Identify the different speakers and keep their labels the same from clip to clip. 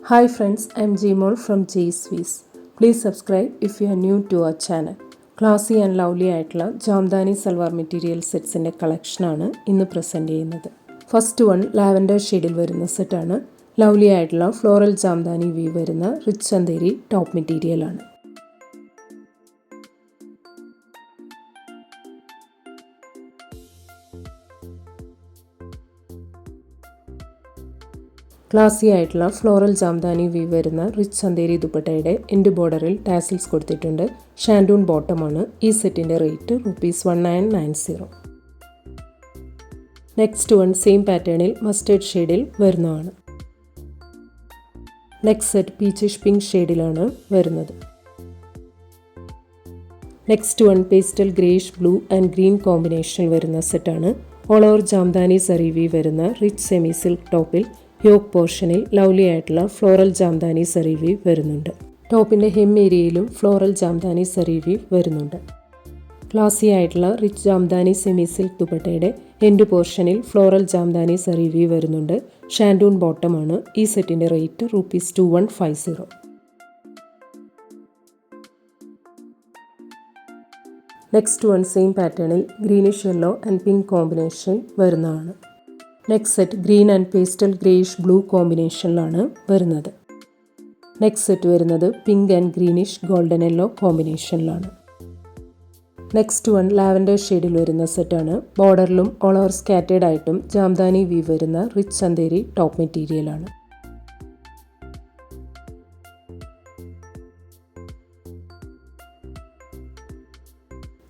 Speaker 1: Hi friends, I'm Gmol from G-Swiss. Please subscribe if you are new to our channel. Classy and lovely ആയിട്ടുള്ള Jamdani salwar material സെറ്റ്സിൻ്റെ കളക്ഷനാണ് ഇന്ന് present ചെയ്യുന്നത്. First one lavender ഷെയ്ഡിൽ വരുന്ന സെറ്റാണ്. Lovely ആയിട്ടുള്ള ഫ്ലോറൽ ജാംദാനി വ്യൂ വരുന്ന റിച്ച് ചന്തേരി ടോപ്പ് മെറ്റീരിയലാണ്. ക്ലാസി ആയിട്ടുള്ള ഫ്ലോറൽ ജാംദാനി വ്യൂ വരുന്ന റിച്ച് ചന്തേരി ദുപ്പട്ടയുടെ എൻഡ് ബോർഡറിൽ ടാസിൽസ് കൊടുത്തിട്ടുണ്ട്. ഷാൻഡൂൺ ബോട്ടമാണ്. ഈ സെറ്റിൻ്റെ റേറ്റ് ₹1990. നെക്സ്റ്റ് വൺ സെയിം പാറ്റേണിൽ മസ്റ്റേർഡ് ഷെയ്ഡിൽ വരുന്നതാണ്. നെക്സ്റ്റ് സെറ്റ് പീച്ചിഷ് പിങ്ക് ഷെയ്ഡിലാണ് വരുന്നത്. Next one pastel greyish blue and green കോമ്പിനേഷനിൽ വരുന്ന സെറ്റാണ്. All over jamdani zari weave വരുന്ന റിച്ച് സെമി സിൽക്ക് ടോപ്പിൽ യോക്ക് പോർഷനിൽ ലവ്ലി ആയിട്ടുള്ള ഫ്ലോറൽ ജാംദാനി സറി വ്യൂ വരുന്നുണ്ട്. ടോപ്പിൻ്റെ ഹെം ഏരിയയിലും ഫ്ലോറൽ ജാംദാനി സറി വ്യൂ വരുന്നുണ്ട്. ക്ലാസി ആയിട്ടുള്ള റിച്ച് ജാംദാനി സെമി സിൽക്ക് ദുപ്പട്ടയുടെ എൻഡ് പോർഷനിൽ ഫ്ലോറൽ ജാംദാനി സറി വ്യൂ വരുന്നുണ്ട്. ഷാൻഡൂൺ ബോട്ടമാണ്. ഈ സെറ്റിൻ്റെ റേറ്റ് ₹2150. നെക്സ്റ്റ് വൺ സെയിം പാറ്റേണിൽ greenish yellow and pink combination വരുന്നതാണ്. Next set green and pastel greyish blue കോമ്പിനേഷനിലാണ് വരുന്നത്. നെക്സ്റ്റ് സെറ്റ് വരുന്നത് pink and greenish golden yellow കോമ്പിനേഷനിലാണ്. നെക്സ്റ്റ് വൺ ലാവൻഡർ ഷെയ്ഡിൽ വരുന്ന സെറ്റാണ്. ബോർഡറിലും ഓൾ ഓവർ സ്കാറ്റേഡ് ആയിട്ടും ജാംദാനി വ്യൂ വരുന്ന റിച്ച് ചന്തേരി ടോപ്പ് മെറ്റീരിയലാണ്.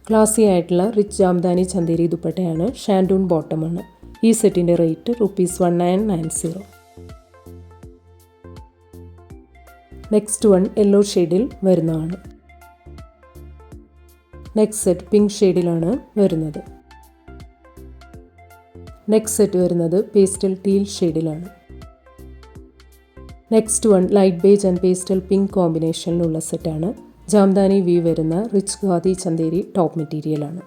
Speaker 1: ക്ലാസി ആയിട്ടുള്ള റിച്ച് ജാംദാനി ചന്തേരി ദുപ്പട്ടയാണ്. ഷാൻഡൂൺ ബോട്ടമാണ്. ഈ സെറ്റിൻ്റെ റേറ്റ് ₹1990. നെക്സ്റ്റ് വൺ യെല്ലോ ഷെയ്ഡിൽ വരുന്നതാണ്. നെക്സ്റ്റ് സെറ്റ് പിങ്ക് ഷെയ്ഡിലാണ് വരുന്നത്. നെക്സ്റ്റ് സെറ്റ് വരുന്നത് പേസ്റ്റൽ ടീൽ ഷെയ്ഡിലാണ്. Next one light beige and pastel pink കോമ്പിനേഷനിലുള്ള സെറ്റാണ്. ജാംദാനി വ്യൂ വരുന്ന റിച്ച് ഖാദി ചന്തേരി ടോപ്പ് മെറ്റീരിയലാണ്.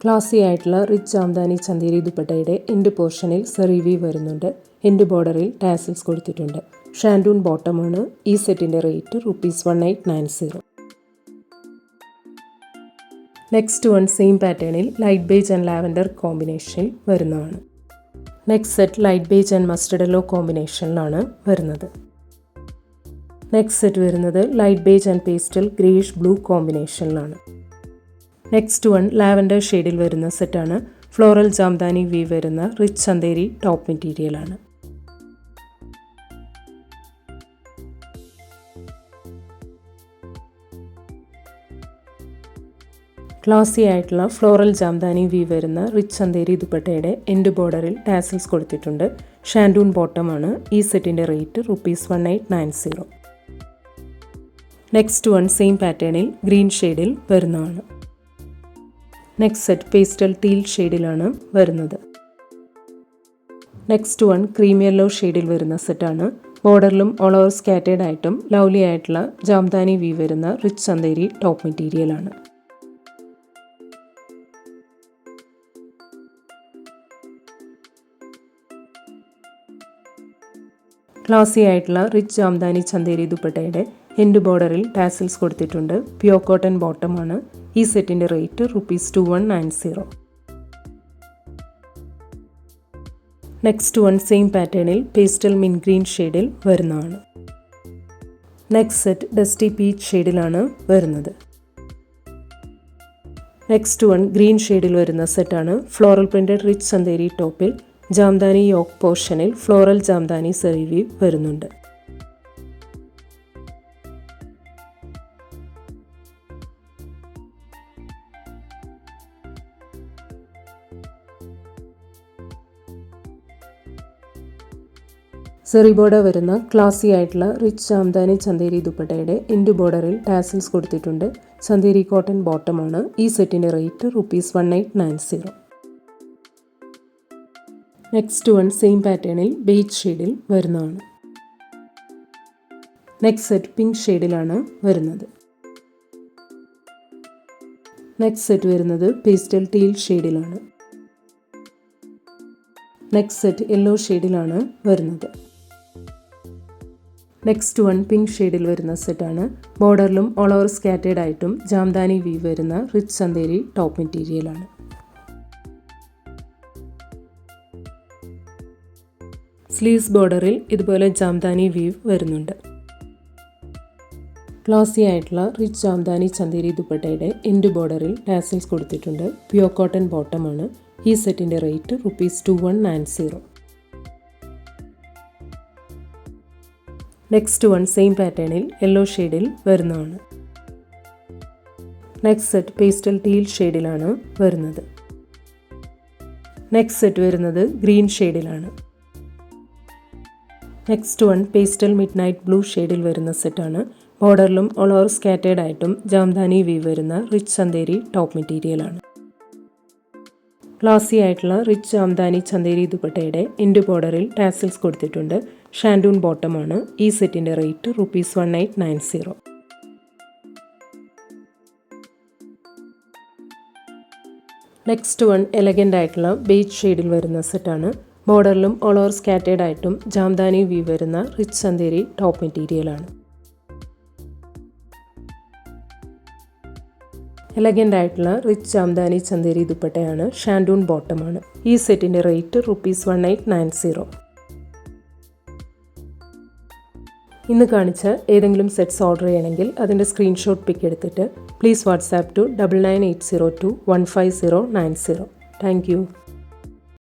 Speaker 1: ക്ലാസി ആയിട്ടുള്ള റിച്ച് ജാംദാനി ചന്തേരി ദുപ്പട്ടയുടെ എൻഡ് പോർഷനിൽ സറി വ്യൂ വരുന്നുണ്ട്. എൻഡ് ബോർഡറിൽ ടാസിൽസ് കൊടുത്തിട്ടുണ്ട്. ഷാൻഡൂൺ ബോട്ടമാണ്. ഈ സെറ്റിൻ്റെ റേറ്റ് ₹1890. നെക്സ്റ്റ് വൺ സെയിം പാറ്റേണിൽ ലൈറ്റ് ബേജ് ആൻഡ് ലാവൻഡർ കോമ്പിനേഷനിൽ വരുന്നതാണ്. Next set light beige and mustard yellow കോമ്പിനേഷനിലാണ് വരുന്നത്. നെക്സ്റ്റ് സെറ്റ് വരുന്നത് light beige and pastel greyish blue കോമ്പിനേഷനിലാണ്. നെക്സ്റ്റ് വൺ ലാവൻഡർ ഷെയ്ഡിൽ വരുന്ന സെറ്റാണ്. ഫ്ലോറൽ ജാംദാനി വ്യൂ വരുന്ന റിച്ച് ചന്തേരി ടോപ്പ് മെറ്റീരിയലാണ്. ക്ലാസി ആയിട്ടുള്ള ഫ്ലോറൽ ജാംദാനി വ്യൂ വരുന്ന റിച്ച് ചന്തേരി ദുപ്പട്ടയുടെ എൻഡ് ബോർഡറിൽ ടാസിൽസ് കൊടുത്തിട്ടുണ്ട്. ഷാൻഡൂൺ ബോട്ടമാണ്. ഈ സെറ്റിൻ്റെ റേറ്റ് ₹1890. നെക്സ്റ്റ് വൺ സെയിം പാറ്റേണിൽ ഗ്രീൻ ഷെയ്ഡിൽ വരുന്നതാണ്. നെക്സ്റ്റ് സെറ്റ് പേസ്റ്റൽ ടീൽ ഷെയ്ഡിലാണ് വരുന്നത്. നെക്സ്റ്റ് വൺ ക്രീം യെല്ലോ ഷെയ്ഡിൽ വരുന്ന സെറ്റാണ്. ബോർഡറിലും ഓൾ ഓവർ സ്കാറ്റേഡ് ആയിട്ടും ലവ്ലി ആയിട്ടുള്ള ജാംദാനി വ്യൂ വരുന്ന റിച്ച് ചന്തേരി ടോപ്പ് മെറ്റീരിയലാണ്. ക്ലാസി ആയിട്ടുള്ള റിച്ച് ജാംദാനി ചന്തേരി ദുപ്പട്ടയുടെ എൻഡ് ബോർഡറിൽ ടാസിൽസ് കൊടുത്തിട്ടുണ്ട്. പ്യോർ കോട്ടൺ ബോട്ടമാണ്. ഈ സെറ്റിൻ്റെ റേറ്റ് ₹2190. നെക്സ്റ്റ് വൺ സെയിം പാറ്റേണിൽ പേസ്റ്റൽ മിന്റ് ഗ്രീൻ ഷെയ്ഡിൽ വരുന്നതാണ്. നെക്സ്റ്റ് സെറ്റ് ഡസ്റ്റി പീച്ച് ഷെയ്ഡിലാണ് വരുന്നത്. നെക്സ്റ്റ് വൺ ഗ്രീൻ ഷെയ്ഡിൽ വരുന്ന സെറ്റാണ്. ഫ്ലോറൽ പ്രിന്റഡ് റിച്ച് ചന്തേരി ടോപ്പിൽ ജാംദാനി യോക്ക് പോർഷനിൽ ഫ്ലോറൽ ജാംദാനി സറി വ്യൂ വരുന്നുണ്ട്. സെറി ബോർഡർ വരുന്ന ക്ലാസി ആയിട്ടുള്ള റിച്ച് ജാംദാനി ചന്തേരി ദുപ്പട്ടയുടെ എൻഡ് ബോർഡറിൽ ടാസിൽസ് കൊടുത്തിട്ടുണ്ട്. ചന്തേരി കോട്ടൺ ബോട്ടമാണ്. ഈ സെറ്റിൻ്റെ റേറ്റ് ₹1890. നെക്സ്റ്റ് വൺ സെയിം പാറ്റേണിൽ ബേജ് ഷെയ്ഡിൽ വരുന്നതാണ്. നെക്സ്റ്റ് സെറ്റ് പിങ്ക് ഷെയ്ഡിലാണ് വരുന്നത്. നെക്സ്റ്റ് സെറ്റ് വരുന്നത് പേസ്റ്റൽ ടീൽ ഷെയ്ഡിലാണ്. നെക്സ്റ്റ് സെറ്റ് യെല്ലോ ഷെയ്ഡിലാണ് വരുന്നത്. നെക്സ്റ്റ് വൺ പിങ്ക് ഷെയ്ഡിൽ വരുന്ന സെറ്റാണ്. ബോർഡറിലും ഓൾ ഓവർ സ്കാറ്റേഡ് ആയിട്ടും ജാംദാനി വീവ് വരുന്ന റിച്ച് ചന്തേരി ടോപ്പ് മെറ്റീരിയലാണ്. സ്ലീവ്സ് ബോർഡറിൽ ഇതുപോലെ ജാംദാനി വീവ് വരുന്നുണ്ട്. ക്ലാസി ആയിട്ടുള്ള റിച്ച് ജാംദാനി ചന്തേരി ദുപ്പട്ടയുടെ എൻഡ് ബോർഡറിൽ ടാസിൽസ് കൊടുത്തിട്ടുണ്ട്. പ്യൂർ കോട്ടൺ ബോട്ടമാണ്. ഈ സെറ്റിൻ്റെ റേറ്റ് ₹2190. നെക്സ്റ്റ് വൺ സെയിം പാറ്റേണിൽ യെല്ലോ ഷെയ്ഡിൽ വരുന്നതാണ്. നെക്സ്റ്റ് സെറ്റ് പേസ്റ്റൽ ടീൽ ഷെയ്ഡിലാണ് വരുന്നത്. നെക്സ്റ്റ് സെറ്റ് വരുന്നത് ഗ്രീൻ ഷെയ്ഡിലാണ്. Next one pastel midnight blue ഷെയ്ഡിൽ വരുന്ന സെറ്റാണ്. ബോർഡറിലും ഓൾ ഓവർ സ്കാറ്റേഡ് ആയിട്ടും ജാംദാനി വീവ് വരുന്ന റിച്ച് ചന്തേരി ടോപ്പ് മെറ്റീരിയലാണ്. ക്ലാസി ആയിട്ടുള്ള റിച്ച് ജാംദാനി ചന്തേരി ദുപ്പട്ടയുടെ എൻഡ് ബോർഡറിൽ ടാസിൽസ് കൊടുത്തിട്ടുണ്ട്. ഷാൻഡൂൺ ബോട്ടമാണ്. ഈ സെറ്റിൻ്റെ റേറ്റ് ₹1890. നെക്സ്റ്റ് വൺ എലഗൻ്റ് ആയിട്ടുള്ള ബേജ് ഷെയ്ഡിൽ വരുന്ന സെറ്റാണ്. ബോർഡറിലും ഓൾ ഓവർ സ്കാറ്റേഡ് ആയിട്ടും ജാംദാനി വീവ് വരുന്ന റിച്ച് ചന്തേരി ടോപ്പ് മെറ്റീരിയലാണ്. എലഗൻ്റ് ആയിട്ടുള്ള റിച്ച് ജാംദാനി ചന്തേരി ദുപ്പട്ടയാണ്. ഷാൻഡൂൺ ബോട്ടമാണ്. ഈ സെറ്റിൻ്റെ റേറ്റ് ₹1890. ഇന്ന് കാണിച്ച ഏതെങ്കിലും സെറ്റ്സ് ഓർഡർ ചെയ്യണമെങ്കിൽ അതിൻ്റെ സ്ക്രീൻഷോട്ട് പിക്ക് എടുത്തിട്ട് please WhatsApp to 9980215090. Thank U.